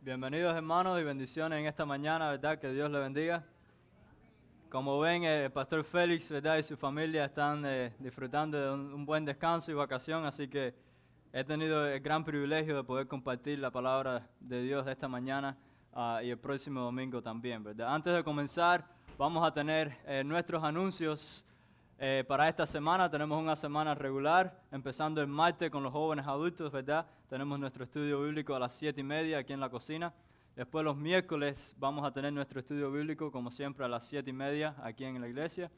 Bienvenidos hermanos y bendiciones en esta mañana, ¿verdad? Que Dios les bendiga. Como ven, el pastor Félix, ¿verdad? Y su familia están disfrutando de un buen descanso y vacación, así que he tenido el gran privilegio de poder compartir la palabra de Dios esta mañana y el próximo domingo también, ¿verdad? Antes de comenzar, vamos a tener nuestros anuncios para esta semana. Tenemos una semana regular, empezando el martes con los jóvenes adultos, ¿verdad? Tenemos nuestro estudio bíblico a las 7:30 aquí en la cocina. Después los miércoles vamos a tener nuestro estudio bíblico, como siempre, a las 7:30 aquí en la iglesia.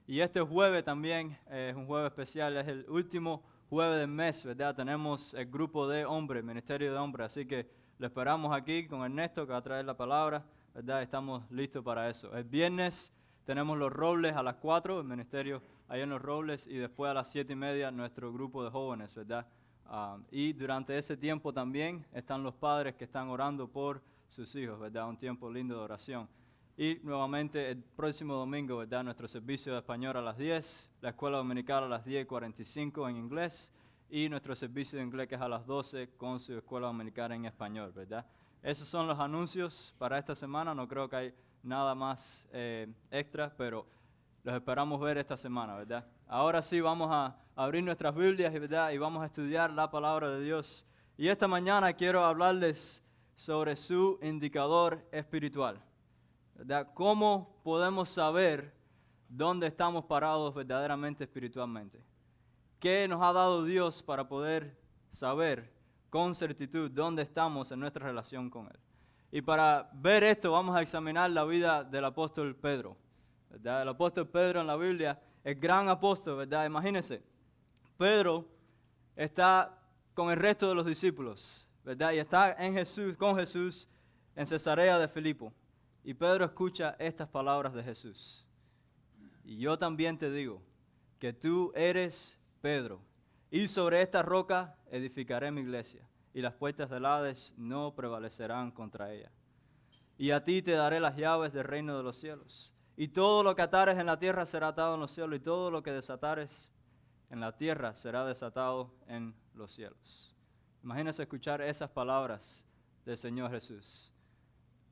Y este jueves también es un jueves especial, es el último jueves del mes, ¿verdad? Tenemos el grupo de hombres, ministerio de hombres, así que lo esperamos aquí con Ernesto que va a traer la palabra, ¿verdad? Estamos listos para eso. El viernes tenemos los Robles a las 4, el ministerio ahí en los Robles, y después a las 7:30 nuestro grupo de jóvenes, ¿verdad? Y durante ese tiempo también están los padres que están orando por sus hijos, ¿verdad? Un tiempo lindo de oración. Y nuevamente el próximo domingo, ¿verdad? Nuestro servicio de español a las 10, la escuela dominical a las 10:45 en inglés, y nuestro servicio de inglés que es a las 12 con su escuela dominical en español, ¿verdad? Esos son los anuncios para esta semana. No creo que hay nada más extra, pero los esperamos ver esta semana, ¿verdad? Ahora sí vamos a abrir nuestras Biblias, ¿verdad? Y vamos a estudiar la palabra de Dios. Y esta mañana quiero hablarles sobre su indicador espiritual, ¿verdad? ¿Cómo podemos saber dónde estamos parados verdaderamente espiritualmente? ¿Qué nos ha dado Dios para poder saber con certitud dónde estamos en nuestra relación con Él? Y para ver esto vamos a examinar la vida del apóstol Pedro, ¿verdad? El apóstol Pedro en la Biblia, el gran apóstol, ¿verdad? Imagínense, Pedro está con el resto de los discípulos, ¿verdad? Y está con Jesús en Cesarea de Filipo. Y Pedro escucha estas palabras de Jesús. Y yo también te digo que tú eres Pedro, y sobre esta roca edificaré mi iglesia, y las puertas del Hades no prevalecerán contra ella. Y a ti te daré las llaves del reino de los cielos. Y todo lo que atares en la tierra será atado en los cielos, y todo lo que desatares en la tierra será desatado en los cielos. Imagínense escuchar esas palabras del Señor Jesús.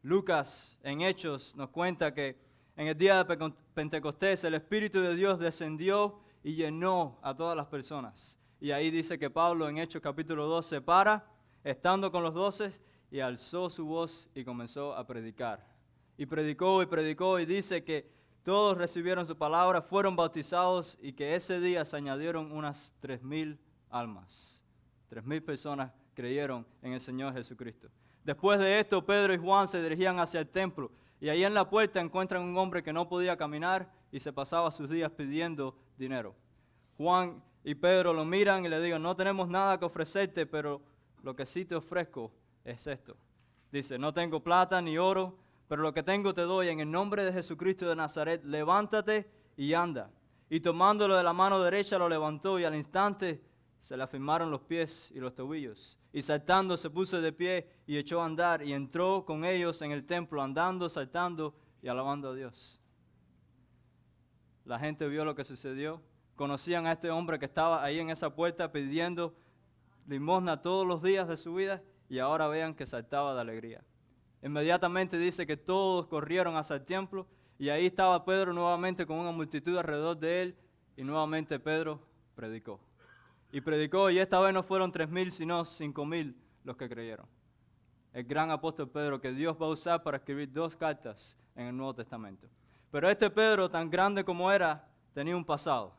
Lucas en Hechos nos cuenta que en el día de Pentecostés el Espíritu de Dios descendió y llenó a todas las personas. Y ahí dice que Pablo en Hechos capítulo 2 se para, estando con los 12, y alzó su voz y comenzó a predicar. Y predicó y dice que todos recibieron su palabra, fueron bautizados y que ese día se añadieron unas 3,000 almas. 3,000 personas creyeron en el Señor Jesucristo. Después de esto, Pedro y Juan se dirigían hacia el templo y ahí en la puerta encuentran un hombre que no podía caminar y se pasaba sus días pidiendo dinero. Juan y Pedro lo miran y le digan, no tenemos nada que ofrecerte, pero lo que sí te ofrezco es esto. Dice, no tengo plata ni oro, pero lo que tengo te doy. En el nombre de Jesucristo de Nazaret, levántate y anda. Y tomándolo de la mano derecha lo levantó y al instante se le afirmaron los pies y los tobillos. Y saltando se puso de pie y echó a andar y entró con ellos en el templo, andando, saltando y alabando a Dios. La gente vio lo que sucedió. Conocían a este hombre que estaba ahí en esa puerta pidiendo limosna todos los días de su vida y ahora vean que saltaba de alegría. Inmediatamente dice que todos corrieron hacia el templo y ahí estaba Pedro nuevamente con una multitud alrededor de él y nuevamente Pedro predicó. Y esta vez no fueron 3,000 sino 5,000 los que creyeron. El gran apóstol Pedro que Dios va a usar para escribir 2 cartas en el Nuevo Testamento. Pero este Pedro, tan grande como era, tenía un pasado,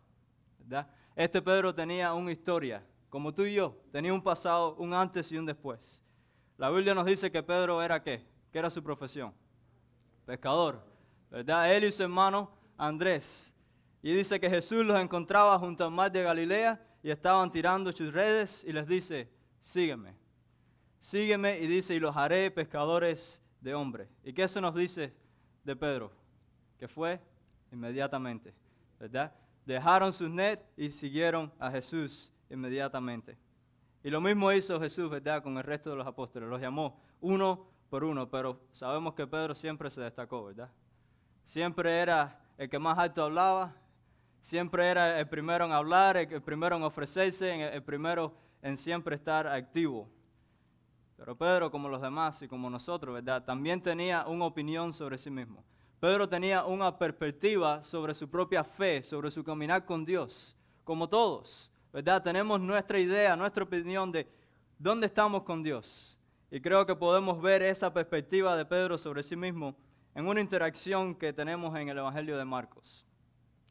¿verdad? Este Pedro tenía una historia, como tú y yo, tenía un pasado, un antes y un después. La Biblia nos dice que Pedro era ¿qué? ¿Qué era su profesión? Pescador, ¿verdad? Él y su hermano Andrés. Y dice que Jesús los encontraba junto al mar de Galilea y estaban tirando sus redes y les dice, sígueme. Sígueme y dice, y los haré pescadores de hombres. ¿Y qué eso nos dice de Pedro? Que fue inmediatamente, ¿verdad? Dejaron sus nets y siguieron a Jesús inmediatamente. Y lo mismo hizo Jesús, ¿verdad? Con el resto de los apóstoles. Los llamó uno por uno, pero sabemos que Pedro siempre se destacó, ¿verdad? Siempre era el que más alto hablaba, siempre era el primero en hablar, el primero en ofrecerse, el primero en siempre estar activo. Pero Pedro, como los demás y como nosotros, ¿verdad? También tenía una opinión sobre sí mismo. Pedro tenía una perspectiva sobre su propia fe, sobre su caminar con Dios, como todos, ¿verdad? Tenemos nuestra idea, nuestra opinión de dónde estamos con Dios. Y creo que podemos ver esa perspectiva de Pedro sobre sí mismo en una interacción que tenemos en el Evangelio de Marcos.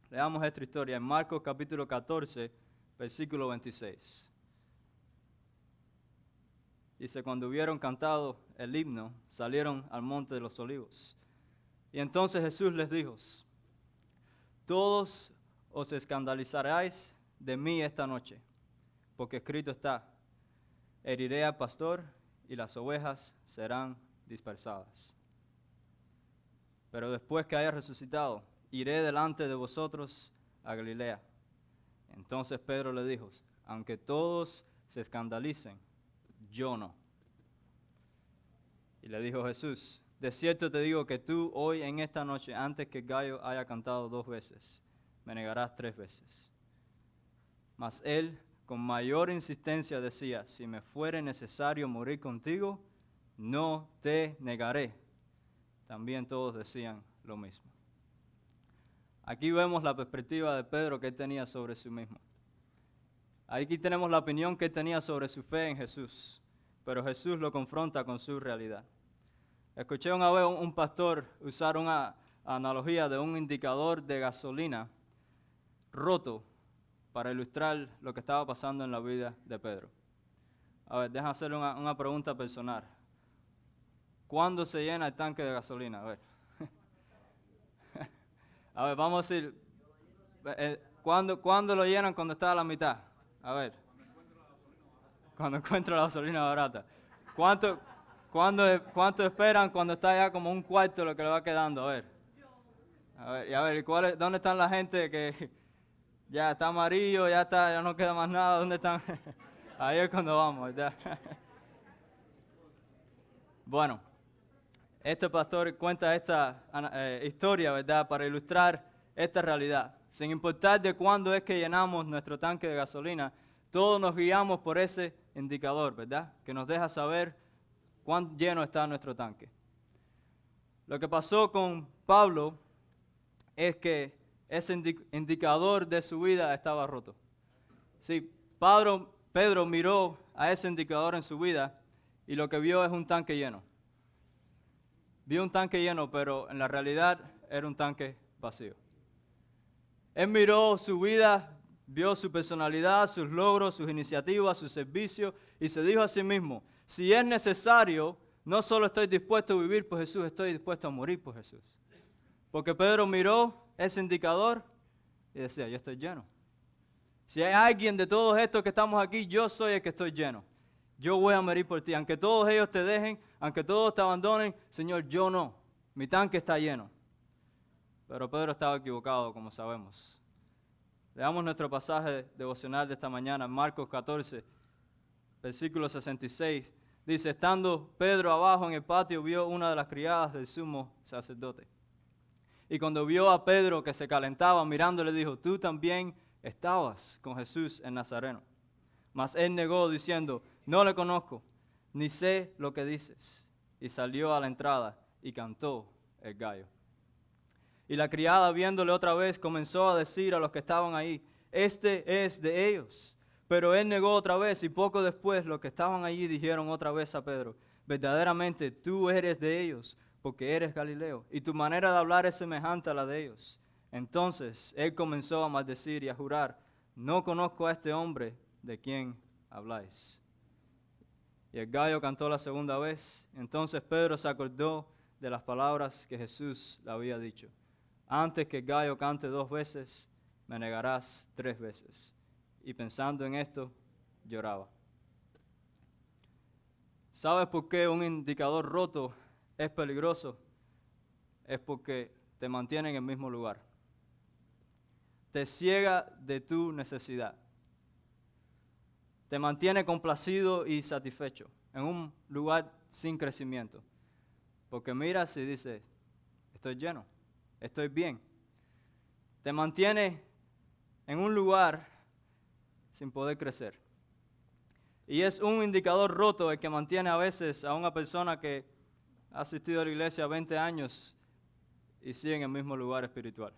Leamos esta historia en Marcos capítulo 14, versículo 26. Dice, cuando hubieron cantado el himno, salieron al monte de los olivos. Y entonces Jesús les dijo, todos os escandalizaréis de mí esta noche, porque escrito está, heriré al pastor y las ovejas serán dispersadas. Pero después que haya resucitado, iré delante de vosotros a Galilea. Entonces Pedro le dijo, aunque todos se escandalicen, yo no. Y le dijo Jesús, de cierto te digo que tú hoy en esta noche, antes que el gallo haya cantado 2 veces, me negarás 3 veces. Mas él con mayor insistencia decía, si me fuere necesario morir contigo, no te negaré. También todos decían lo mismo. Aquí vemos la perspectiva de Pedro que él tenía sobre sí mismo. Aquí tenemos la opinión que él tenía sobre su fe en Jesús, pero Jesús lo confronta con su realidad. Escuché una vez un pastor usar una analogía de un indicador de gasolina roto para ilustrar lo que estaba pasando en la vida de Pedro. A ver, déjame hacerle una pregunta personal. ¿Cuándo se llena el tanque de gasolina? A ver. A ver, vamos a decir, ¿cuándo lo llenan? Cuando está a la mitad. A ver. Cuando encuentra la gasolina barata. ¿Cuánto esperan cuando está ya como un cuarto lo que le va quedando? A ver, ¿dónde están la gente que ya está amarillo, ya no queda más nada? ¿Dónde están? Ahí es cuando vamos, ¿verdad? Bueno, este pastor cuenta esta historia, ¿verdad? Para ilustrar esta realidad. Sin importar de cuándo es que llenamos nuestro tanque de gasolina, todos nos guiamos por ese indicador, ¿verdad? Que nos deja saber cuán lleno está nuestro tanque. Lo que pasó con Pablo es que ese indicador de su vida estaba roto. Sí, Pedro miró a ese indicador en su vida y lo que vio es un tanque lleno. Vio un tanque lleno, pero en la realidad era un tanque vacío. Él miró su vida, vio su personalidad, sus logros, sus iniciativas, su servicio y se dijo a sí mismo, si es necesario, no solo estoy dispuesto a vivir por Jesús, estoy dispuesto a morir por Jesús. Porque Pedro miró ese indicador y decía, yo estoy lleno. Si hay alguien de todos estos que estamos aquí, yo soy el que estoy lleno. Yo voy a morir por ti. Aunque todos ellos te dejen, aunque todos te abandonen, Señor, yo no. Mi tanque está lleno. Pero Pedro estaba equivocado, como sabemos. Leamos nuestro pasaje devocional de esta mañana, Marcos 14, versículo 66. Dice, estando Pedro abajo en el patio, vio una de las criadas del sumo sacerdote. Y cuando vio a Pedro que se calentaba, mirándole, dijo, tú también estabas con Jesús el Nazareno. Mas él negó, diciendo, no le conozco, ni sé lo que dices. Y salió a la entrada y cantó el gallo. Y la criada, viéndole otra vez, comenzó a decir a los que estaban ahí, este es de ellos. Pero él negó otra vez, y poco después los que estaban allí dijeron otra vez a Pedro, verdaderamente tú eres de ellos, porque eres Galileo, y tu manera de hablar es semejante a la de ellos. Entonces él comenzó a maldecir y a jurar, no conozco a este hombre de quien habláis. Y el gallo cantó la segunda vez. Entonces Pedro se acordó de las palabras que Jesús le había dicho. Antes que el gallo cante 2 veces, me negarás 3 veces. Y pensando en esto, lloraba. ¿Sabes por qué un indicador roto es peligroso? Es porque te mantiene en el mismo lugar. Te ciega de tu necesidad. Te mantiene complacido y satisfecho en un lugar sin crecimiento. Porque miras y dices, estoy lleno, estoy bien. Te mantiene en un lugar sin poder crecer. Y es un indicador roto el que mantiene a veces a una persona que ha asistido a la iglesia 20 años y sigue en el mismo lugar espiritual.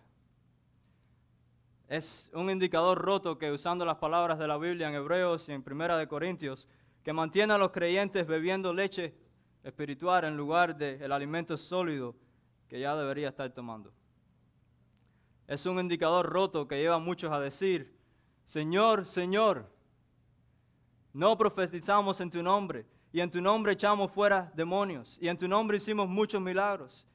Es un indicador roto que, usando las palabras de la Biblia en Hebreos y en Primera de Corintios, que mantiene a los creyentes bebiendo leche espiritual en lugar del alimento sólido que ya debería estar tomando. Es un indicador roto que lleva a muchos a decir: Señor, Señor, no profetizamos en tu nombre, y en tu nombre echamos fuera demonios, y en tu nombre hicimos muchos milagros.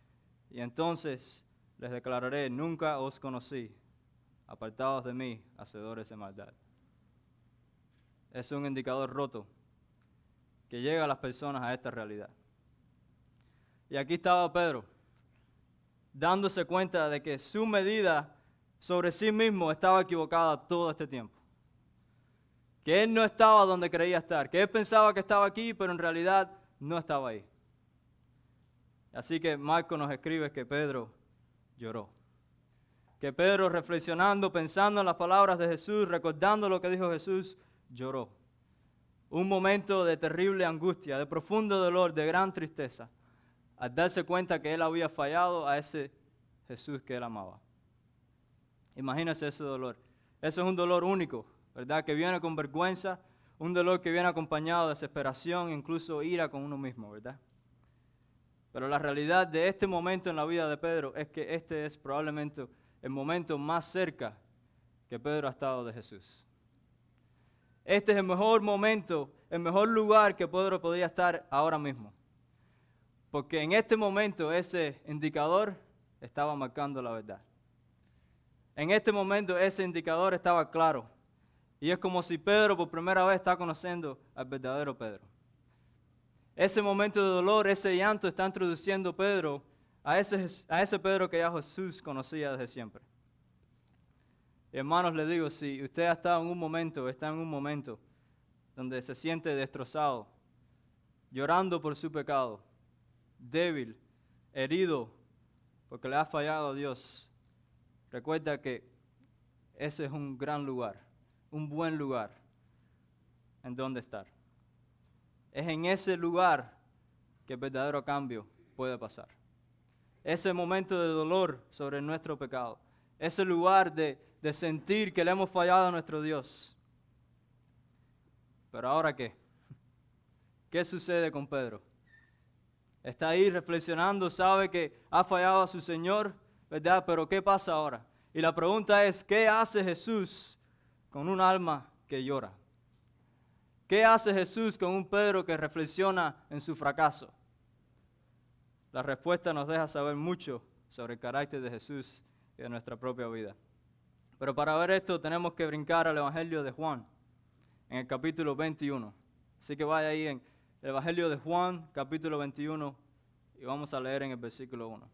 Y entonces les declararé: nunca os conocí, apartados de mí, hacedores de maldad. Es un indicador roto que llega a las personas a esta realidad. Y aquí estaba Pedro, dándose cuenta de que su medida sobre sí mismo estaba equivocada todo este tiempo. Que él no estaba donde creía estar, que él pensaba que estaba aquí, pero en realidad no estaba ahí. Así que Marco nos escribe que Pedro lloró. Que Pedro, reflexionando, pensando en las palabras de Jesús, recordando lo que dijo Jesús, lloró. Un momento de terrible angustia, de profundo dolor, de gran tristeza, al darse cuenta que él había fallado a ese Jesús que él amaba. Imagínese ese dolor. Eso es un dolor único, ¿verdad? Que viene con vergüenza, un dolor que viene acompañado de desesperación, incluso ira con uno mismo, ¿verdad? Pero la realidad de este momento en la vida de Pedro es que este es probablemente el momento más cerca que Pedro ha estado de Jesús. Este es el mejor momento, el mejor lugar que Pedro podía estar ahora mismo. Porque en este momento ese indicador estaba marcando la verdad. En este momento ese indicador estaba claro. Y es como si Pedro por primera vez está conociendo al verdadero Pedro. Ese momento de dolor, ese llanto está introduciendo Pedro a ese Pedro que ya Jesús conocía desde siempre. Y hermanos, les digo, si usted ha estado en un momento, está en un momento donde se siente destrozado, llorando por su pecado, débil, herido, porque le ha fallado a Dios, recuerda que ese es un gran lugar, un buen lugar en donde estar. Es en ese lugar que el verdadero cambio puede pasar. Ese momento de dolor sobre nuestro pecado, ese lugar de sentir que le hemos fallado a nuestro Dios. Pero ahora ¿qué? ¿Qué sucede con Pedro? Está ahí reflexionando, sabe que ha fallado a su Señor, ¿verdad? Pero ¿qué pasa ahora? Y la pregunta es, ¿qué hace Jesús con un alma que llora? ¿Qué hace Jesús con un Pedro que reflexiona en su fracaso? La respuesta nos deja saber mucho sobre el carácter de Jesús y de nuestra propia vida. Pero para ver esto tenemos que brincar al Evangelio de Juan, en el capítulo 21. Así que vaya ahí en el Evangelio de Juan, capítulo 21, y vamos a leer en el versículo 1.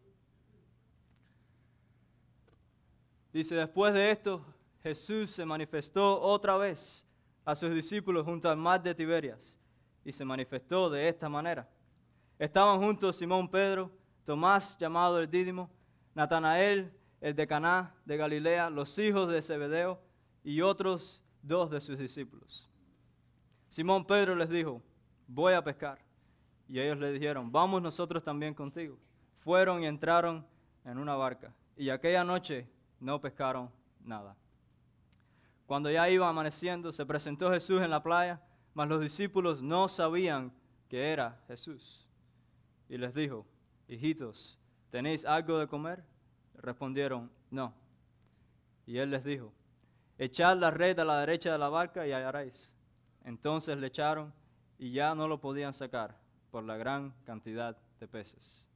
Dice: después de esto, Jesús se manifestó otra vez a sus discípulos junto al mar de Tiberias, y se manifestó de esta manera. Estaban juntos Simón Pedro, Tomás llamado el Dídimo, Natanael, el de Caná de Galilea, los hijos de Zebedeo y otros 2 de sus discípulos. Simón Pedro les dijo: voy a pescar. Y ellos le dijeron: vamos nosotros también contigo. Fueron y entraron en una barca, y aquella noche no pescaron nada. Cuando ya iba amaneciendo, se presentó Jesús en la playa, mas los discípulos no sabían que era Jesús. Y les dijo: hijitos, ¿tenéis algo de comer? Respondieron: no. Y él les dijo: echad la red a la derecha de la barca y hallaréis. Entonces le echaron y ya no lo podían sacar por la gran cantidad de peces.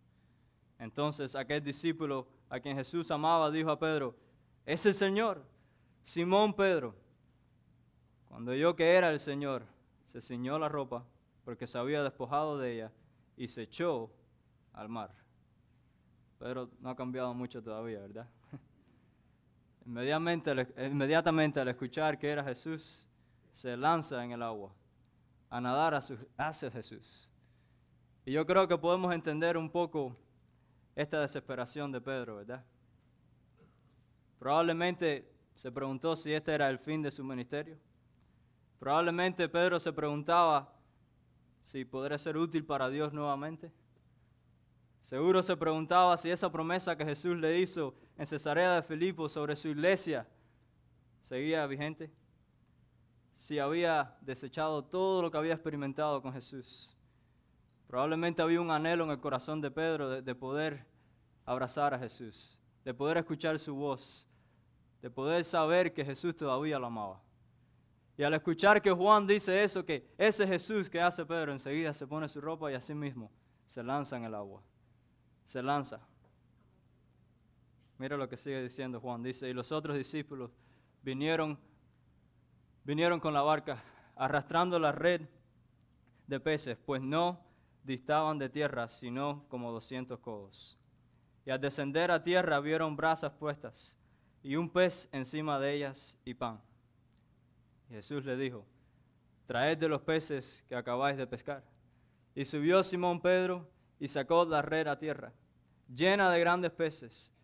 Entonces aquel discípulo a quien Jesús amaba dijo a Pedro: es el Señor. Simón Pedro, cuando oyó que era el Señor, se ciñó la ropa porque se había despojado de ella y se echó al mar. Pedro no ha cambiado mucho todavía, ¿verdad? Inmediatamente al escuchar que era Jesús, se lanza en el agua a nadar hacia Jesús. Y yo creo que podemos entender un poco esta desesperación de Pedro, ¿verdad? Probablemente se preguntó si este era el fin de su ministerio. Probablemente Pedro se preguntaba si podría ser útil para Dios nuevamente. Seguro se preguntaba si esa promesa que Jesús le hizo en Cesarea de Filipo sobre su iglesia seguía vigente. Si había desechado todo lo que había experimentado con Jesús. Probablemente había un anhelo en el corazón de Pedro de poder abrazar a Jesús, de poder escuchar su voz, de poder saber que Jesús todavía lo amaba. Y al escuchar que Juan dice eso, que ese Jesús que hace Pedro, enseguida se pone su ropa y así mismo se lanza en el agua. Se lanza. Mira lo que sigue diciendo Juan. Dice, y los otros discípulos vinieron con la barca, arrastrando la red de peces, pues no distaban de tierra, sino como 200 codos. Y al descender a tierra vieron brasas puestas, y un pez encima de ellas y pan. Y Jesús le dijo, traed de los peces que acabáis de pescar. Y subió Simón Pedro y sacó la red a tierra, llena de grandes peces,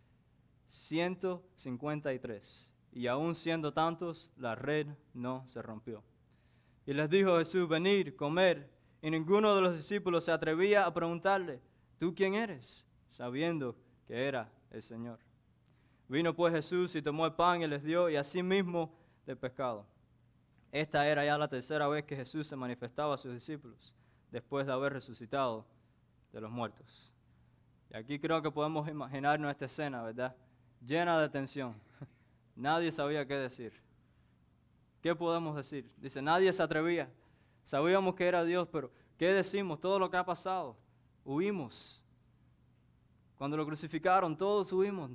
153. Y aun siendo tantos, la red no se rompió. Y les dijo Jesús, venid, comer. Y ninguno de los discípulos se atrevía a preguntarle, ¿tú quién eres? Sabiendo que era el Señor. Vino pues Jesús y tomó el pan y les dio, y asimismo del pescado. Esta era ya la tercera vez que Jesús se manifestaba a sus discípulos, después de haber resucitado de los muertos. Y aquí creo que podemos imaginarnos esta escena, ¿verdad? Llena de tensión. Nadie sabía qué decir. ¿Qué podemos decir? Dice, nadie se atrevía. Sabíamos que era Dios, pero ¿qué decimos? Todo lo que ha pasado. Huimos. Cuando lo crucificaron, todos huimos.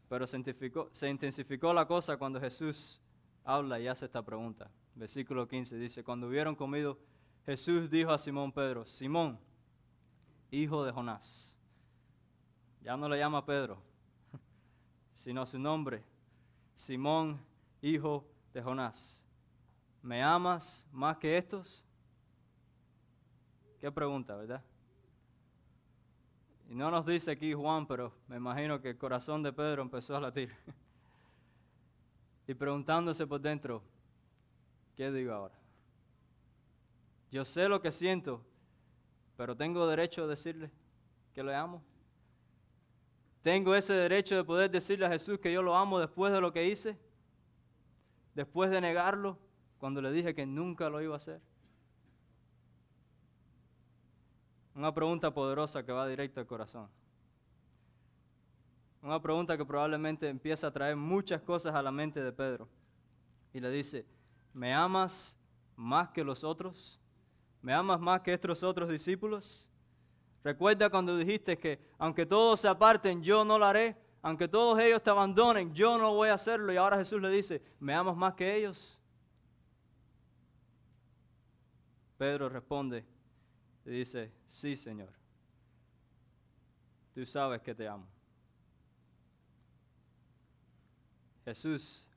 Pero se intensificó la cosa cuando Jesús habla y hace esta pregunta. Versículo 15 dice, cuando hubieron comido, Jesús dijo a Simón Pedro, Simón, hijo de Jonás. Ya no le llama Pedro, sino su nombre, Simón, hijo de Jonás. ¿Me amas más que estos? Qué pregunta, ¿verdad? Y no nos dice aquí Juan, pero me imagino que el corazón de Pedro empezó a latir. Y preguntándose por dentro, ¿qué digo ahora? Yo sé lo que siento, pero tengo derecho a decirle que le amo. Tengo ese derecho de poder decirle a Jesús que yo lo amo después de lo que hice, después de negarlo, cuando le dije que nunca lo iba a hacer. Una pregunta poderosa que va directo al corazón. Una pregunta que probablemente empieza a traer muchas cosas a la mente de Pedro. Y le dice, ¿me amas más que los otros? ¿Me amas más que estos otros discípulos? Recuerda cuando dijiste que aunque todos se aparten, yo no lo haré. Aunque todos ellos te abandonen, yo no voy a hacerlo. Y ahora Jesús le dice, ¿me amas más que ellos? Pedro responde y dice, sí, Señor. Tú sabes que te amo. Jesús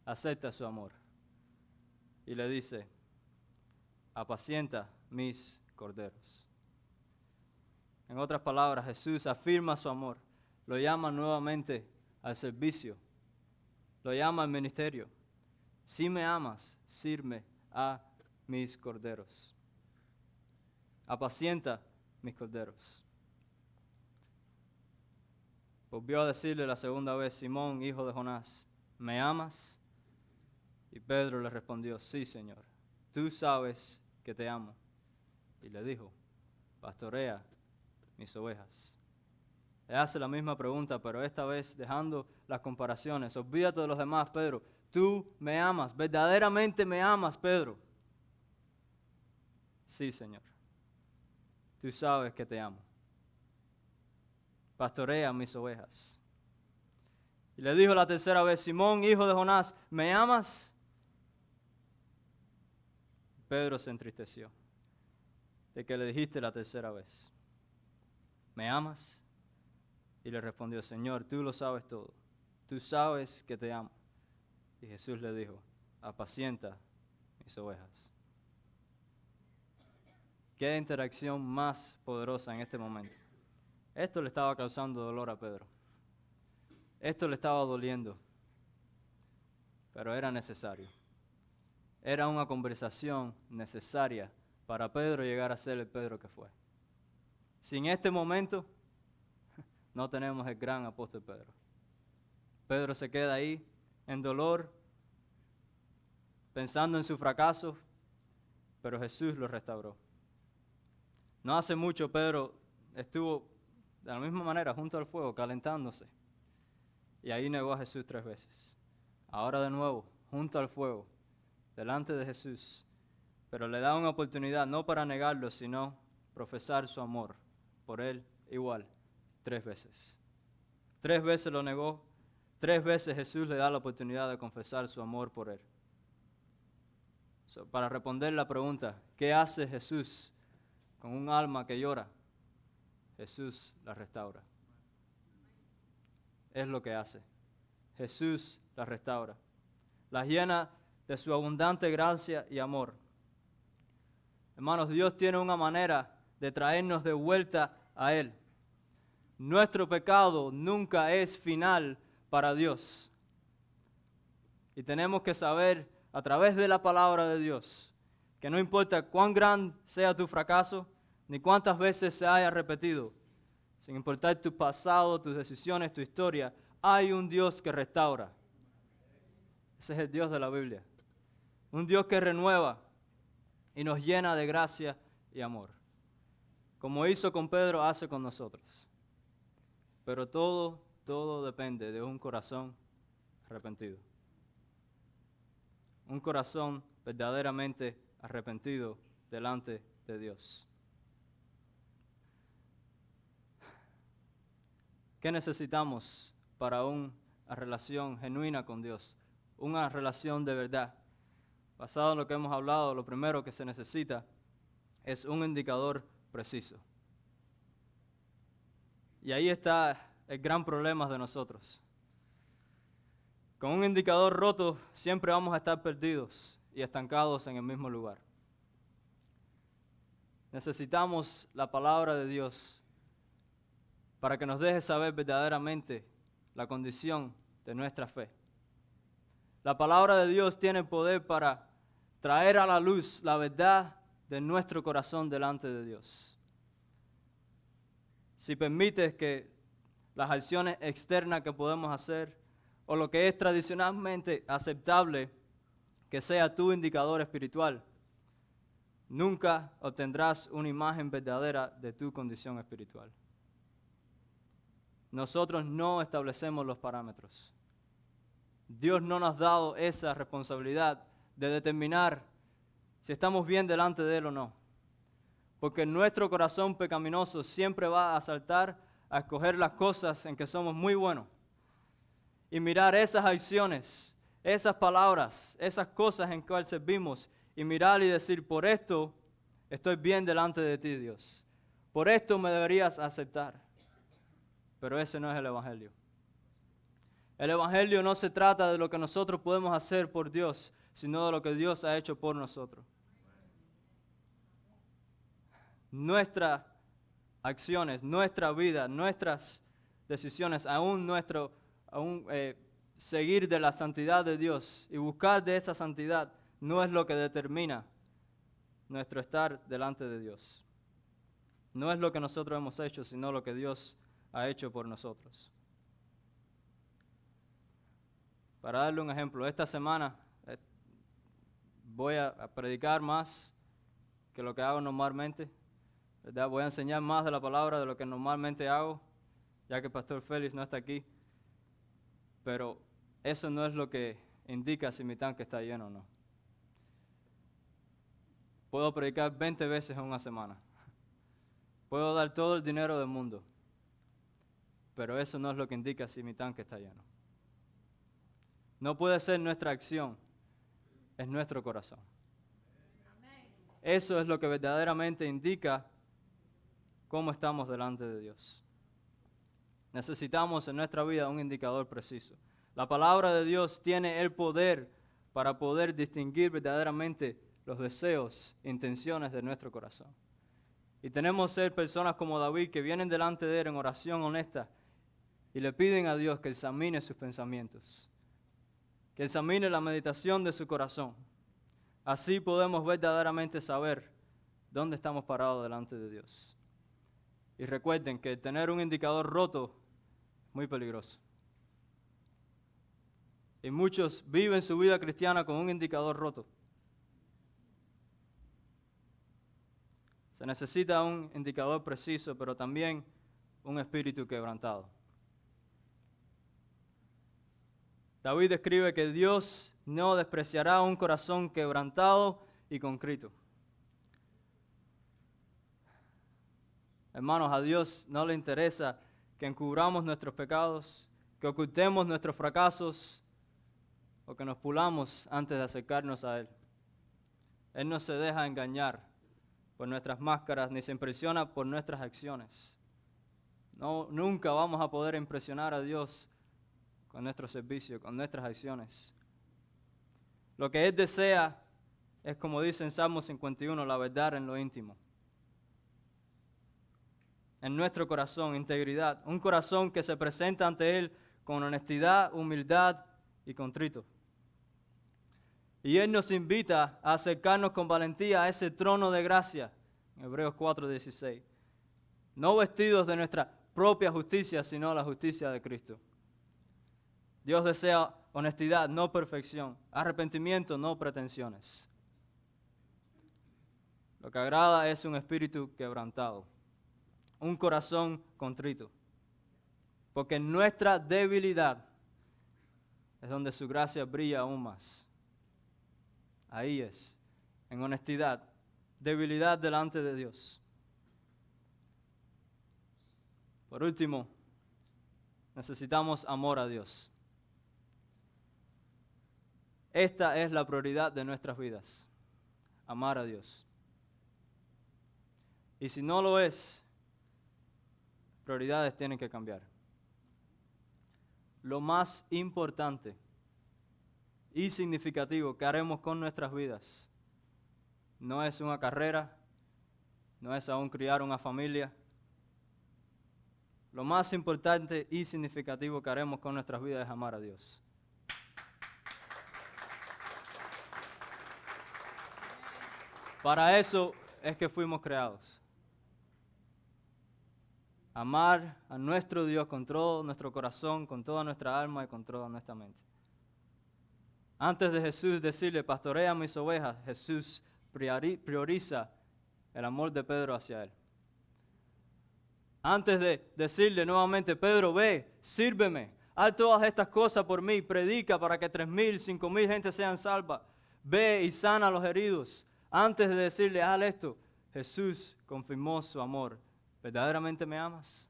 acepta su amor y le dice, apacienta mis corderos. En otras palabras, Jesús afirma su amor, lo llama nuevamente al servicio, lo llama al ministerio. Si me amas, sirve a mis corderos. Apacienta mis corderos. Volvió a decirle la segunda vez, Simón, hijo de Jonás, ¿me amas? Y Pedro le respondió, sí, Señor, tú sabes que te amo. Y le dijo, pastorea mis ovejas. Le hace la misma pregunta, pero esta vez dejando las comparaciones. Olvídate de los demás, Pedro. Tú me amas, verdaderamente me amas, Pedro. Sí, Señor, tú sabes que te amo. Pastorea mis ovejas. Y le dijo la tercera vez, Simón, hijo de Jonás, ¿me amas? Pedro se entristeció de que le dijiste la tercera vez, ¿me amas? Y le respondió, Señor, tú lo sabes todo, tú sabes que te amo. Y Jesús le dijo, apacienta mis ovejas. Qué interacción más poderosa en este momento. Esto le estaba causando dolor a Pedro. Esto le estaba doliendo, pero era necesario. era una conversación necesaria para Pedro llegar a ser el Pedro que fue. Sin este momento, no tenemos el gran apóstol Pedro. Pedro se queda ahí en dolor, pensando en su fracaso, pero Jesús lo restauró. No hace mucho Pedro estuvo de la misma manera junto al fuego, calentándose, y ahí negó a Jesús 3 veces. Ahora de nuevo, junto al fuego, delante de Jesús, pero le da una oportunidad no para negarlo, sino profesar su amor por él igual, 3 veces. 3 veces lo negó, 3 veces Jesús le da la oportunidad de confesar su amor por él. Para responder la pregunta, ¿qué hace Jesús con un alma que llora? Jesús la restaura. Es lo que hace. Jesús la restaura. La llena de su abundante gracia y amor. Hermanos, Dios tiene una manera de traernos de vuelta a Él. Nuestro pecado nunca es final para Dios. Y tenemos que saber a través de la palabra de Dios que no importa cuán grande sea tu fracaso, ni cuántas veces se haya repetido, sin importar tu pasado, tus decisiones, tu historia, hay un Dios que restaura. Ese es el Dios de la Biblia. Un Dios que renueva y nos llena de gracia y amor. Como hizo con Pedro, hace con nosotros. Pero todo depende de un corazón arrepentido. Un corazón verdaderamente arrepentido delante de Dios. ¿Qué necesitamos para una relación genuina con Dios? Una relación de verdad. Basado en lo que hemos hablado, lo primero que se necesita es un indicador preciso. Y ahí está el gran problema de nosotros. Con un indicador roto siempre vamos a estar perdidos y estancados en el mismo lugar. Necesitamos la palabra de Dios para que nos deje saber verdaderamente la condición de nuestra fe. La palabra de Dios tiene poder para traer a la luz la verdad de nuestro corazón delante de Dios. Si permites que las acciones externas que podemos hacer o lo que es tradicionalmente aceptable que sea tu indicador espiritual, nunca obtendrás una imagen verdadera de tu condición espiritual. Nosotros no establecemos los parámetros. Dios no nos ha dado esa responsabilidad de determinar si estamos bien delante de Él o no. Porque nuestro corazón pecaminoso siempre va a saltar a escoger las cosas en que somos muy buenos. Y mirar esas acciones, esas palabras, esas cosas en cuales servimos. Y mirar y decir, por esto estoy bien delante de ti, Dios. Por esto me deberías aceptar. Pero ese no es el Evangelio. El Evangelio no se trata de lo que nosotros podemos hacer por Dios, sino de lo que Dios ha hecho por nosotros. Nuestras acciones, nuestra vida, nuestras decisiones, seguir de la santidad de Dios y buscar de esa santidad no es lo que determina nuestro estar delante de Dios. No es lo que nosotros hemos hecho, sino lo que Dios ha hecho por nosotros. Para darle un ejemplo, esta semana voy a predicar más que lo que hago normalmente, ¿verdad? Voy a enseñar más de la palabra de lo que normalmente hago, ya que el pastor Félix no está aquí. Pero eso no es lo que indica si mi tanque está lleno o no. Puedo predicar 20 veces en una semana. Puedo dar todo el dinero del mundo. Pero eso no es lo que indica si mi tanque está lleno. No puede ser nuestra acción, es nuestro corazón. Eso es lo que verdaderamente indica cómo estamos delante de Dios. Necesitamos en nuestra vida un indicador preciso. La palabra de Dios tiene el poder para poder distinguir verdaderamente los deseos e intenciones de nuestro corazón. Y tenemos que ser personas como David que vienen delante de Él en oración honesta y le piden a Dios que examine sus pensamientos, que examine la meditación de su corazón, Así podemos verdaderamente saber dónde estamos parados delante de Dios. Y recuerden que tener un indicador roto es muy peligroso. Y muchos viven su vida cristiana con un indicador roto. Se necesita un indicador preciso, pero también un espíritu quebrantado. David escribe que Dios no despreciará un corazón quebrantado y contrito. Hermanos, a Dios no le interesa que encubramos nuestros pecados, que ocultemos nuestros fracasos o que nos pulamos antes de acercarnos a Él. Él no se deja engañar por nuestras máscaras ni se impresiona por nuestras acciones. No, nunca vamos a poder impresionar a Dios con nuestro servicio, con nuestras acciones. Lo que Él desea es, como dice en Salmo 51, la verdad en lo íntimo. En nuestro corazón, integridad. Un corazón que se presenta ante Él con honestidad, humildad y contrito. Y Él nos invita a acercarnos con valentía a ese trono de gracia, en Hebreos 4:16. No vestidos de nuestra propia justicia, sino la justicia de Cristo. Dios desea honestidad, no perfección, arrepentimiento, no pretensiones. Lo que agrada es un espíritu quebrantado, un corazón contrito, porque en nuestra debilidad es donde su gracia brilla aún más. Ahí es, en honestidad, debilidad delante de Dios. Por último, necesitamos amor a Dios. Esta es la prioridad de nuestras vidas, amar a Dios. Y si no lo es, prioridades tienen que cambiar. Lo más importante y significativo que haremos con nuestras vidas no es una carrera, no es aún criar una familia. Lo más importante y significativo que haremos con nuestras vidas es amar a Dios. Para eso es que fuimos creados. Amar a nuestro Dios con todo nuestro corazón, con toda nuestra alma y con toda nuestra mente. Antes de Jesús decirle, pastorea mis ovejas, Jesús prioriza el amor de Pedro hacia él. Antes de decirle nuevamente, Pedro, ve, sírveme, haz todas estas cosas por mí, predica para que 3,000, 5,000 gente sean salvas, ve y sana a los heridos. Antes de decirle, haz esto, Jesús confirmó su amor. ¿Verdaderamente me amas?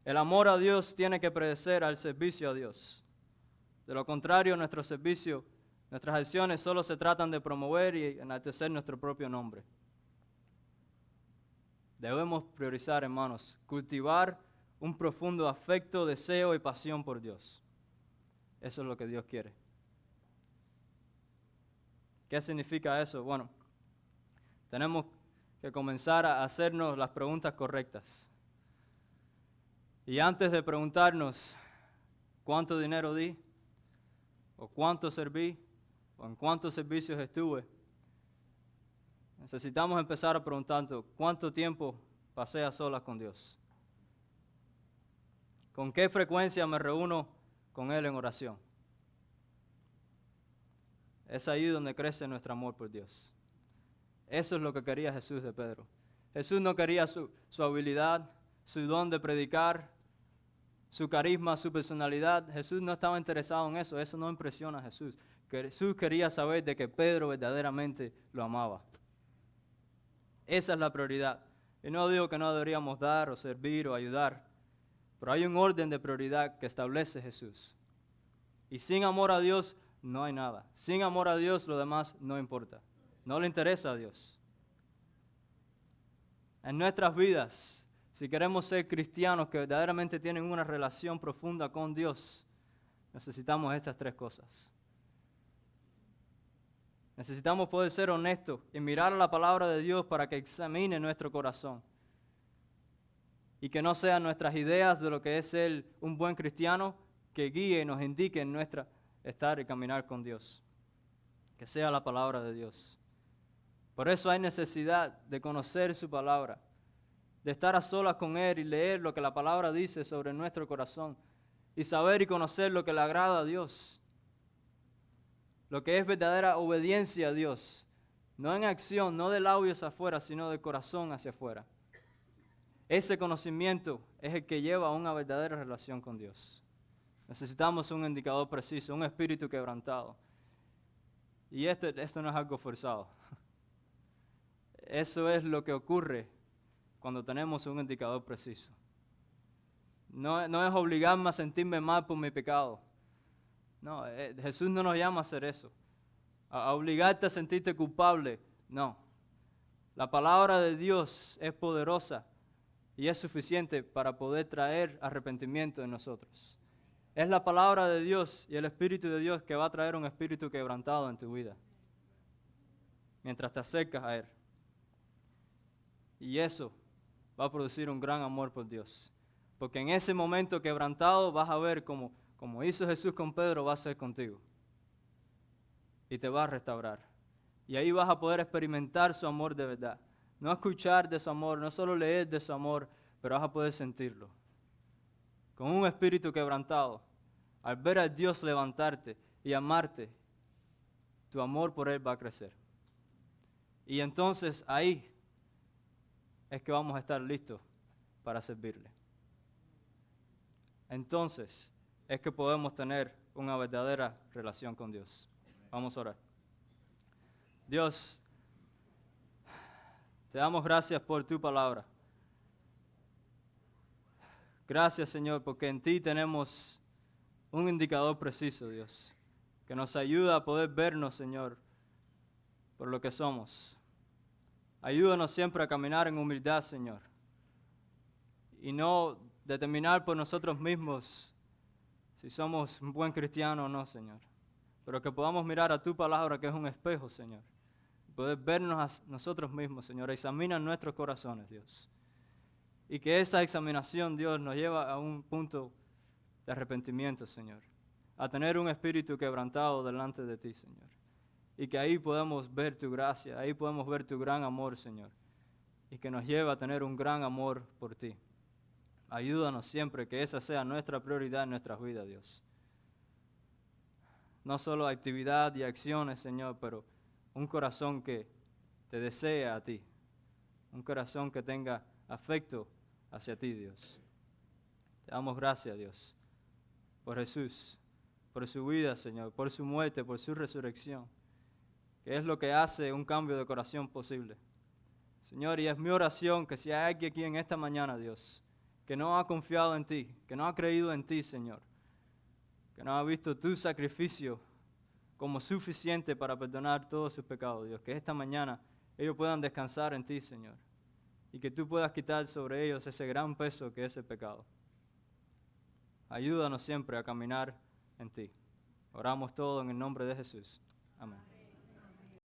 El amor a Dios tiene que precedir al servicio a Dios. De lo contrario, nuestro servicio, nuestras acciones solo se tratan de promover y enaltecer nuestro propio nombre. Debemos priorizar, hermanos, cultivar un profundo afecto, deseo y pasión por Dios. Eso es lo que Dios quiere. ¿Qué significa eso? Bueno, tenemos que comenzar a hacernos las preguntas correctas. Y antes de preguntarnos cuánto dinero di, o cuánto serví, o en cuántos servicios estuve, necesitamos empezar a preguntarnos cuánto tiempo pasé a solas con Dios. ¿Con qué frecuencia me reúno con Él en oración? Es ahí donde crece nuestro amor por Dios. Eso es lo que quería Jesús de Pedro. Jesús no quería su habilidad, su don de predicar, su carisma, su personalidad. Jesús no estaba interesado en eso. Eso no impresiona a Jesús. Jesús quería saber de que Pedro verdaderamente lo amaba. Esa es la prioridad. Y no digo que no deberíamos dar o servir o ayudar, pero hay un orden de prioridad que establece Jesús. Y sin amor a Dios no hay nada. Sin amor a Dios lo demás no importa. No le interesa a Dios. En nuestras vidas, si queremos ser cristianos que verdaderamente tienen una relación profunda con Dios, necesitamos estas tres cosas. Necesitamos poder ser honestos y mirar a la palabra de Dios para que examine nuestro corazón. Y que no sean nuestras ideas de lo que es ser un buen cristiano que guíe y nos indique en estar y caminar con Dios. Que sea la palabra de Dios. Por eso hay necesidad de conocer su palabra, de estar a solas con Él y leer lo que la palabra dice sobre nuestro corazón y saber y conocer lo que le agrada a Dios, lo que es verdadera obediencia a Dios, no en acción, no de labios afuera, sino de corazón hacia afuera. Ese conocimiento es el que lleva a una verdadera relación con Dios. Necesitamos un indicador preciso, un espíritu quebrantado. Y esto no es algo forzado. Eso es lo que ocurre cuando tenemos un indicador preciso. No es obligarme a sentirme mal por mi pecado. No, Jesús no nos llama a hacer eso. A obligarte a sentirte culpable. No. La palabra de Dios es poderosa y es suficiente para poder traer arrepentimiento en nosotros. Es la palabra de Dios y el Espíritu de Dios que va a traer un espíritu quebrantado en tu vida, mientras te acercas a Él. Y eso va a producir un gran amor por Dios. Porque en ese momento quebrantado vas a ver como hizo Jesús con Pedro, va a ser contigo. Y te va a restaurar. Y ahí vas a poder experimentar su amor de verdad. No escuchar de su amor, no solo leer de su amor, pero vas a poder sentirlo. Con un espíritu quebrantado, al ver a Dios levantarte y amarte, tu amor por Él va a crecer. Y entonces ahí es que vamos a estar listos para servirle. Entonces es que podemos tener una verdadera relación con Dios. Vamos a orar. Dios, te damos gracias por tu palabra. Gracias, Señor, porque en ti tenemos un indicador preciso, Dios, que nos ayuda a poder vernos, Señor, por lo que somos. Ayúdanos siempre a caminar en humildad, Señor, y no determinar por nosotros mismos si somos un buen cristiano o no, Señor, pero que podamos mirar a tu palabra, que es un espejo, Señor, y poder vernos a nosotros mismos, Señor. Examina nuestros corazones, Dios, y que esa examinación, Dios, nos lleva a un punto de arrepentimiento, Señor, a tener un espíritu quebrantado delante de ti, Señor, y que ahí podemos ver tu gracia, ahí podemos ver tu gran amor, Señor, y que nos lleva a tener un gran amor por ti. Ayúdanos siempre que esa sea nuestra prioridad en nuestras vidas, Dios. No solo actividad y acciones, Señor, pero un corazón que te desea a ti, un corazón que tenga afecto hacia ti, Dios. Te damos gracias, Dios, por Jesús, por su vida, Señor, por su muerte, por su resurrección, que es lo que hace un cambio de corazón posible. Señor, y es mi oración que si hay alguien aquí en esta mañana, Dios, que no ha confiado en ti, que no ha creído en ti, Señor, que no ha visto tu sacrificio como suficiente para perdonar todos sus pecados, Dios, que esta mañana ellos puedan descansar en ti, Señor, y que tú puedas quitar sobre ellos ese gran peso que es el pecado. Ayúdanos siempre a caminar en ti. Oramos todo en el nombre de Jesús. Amén.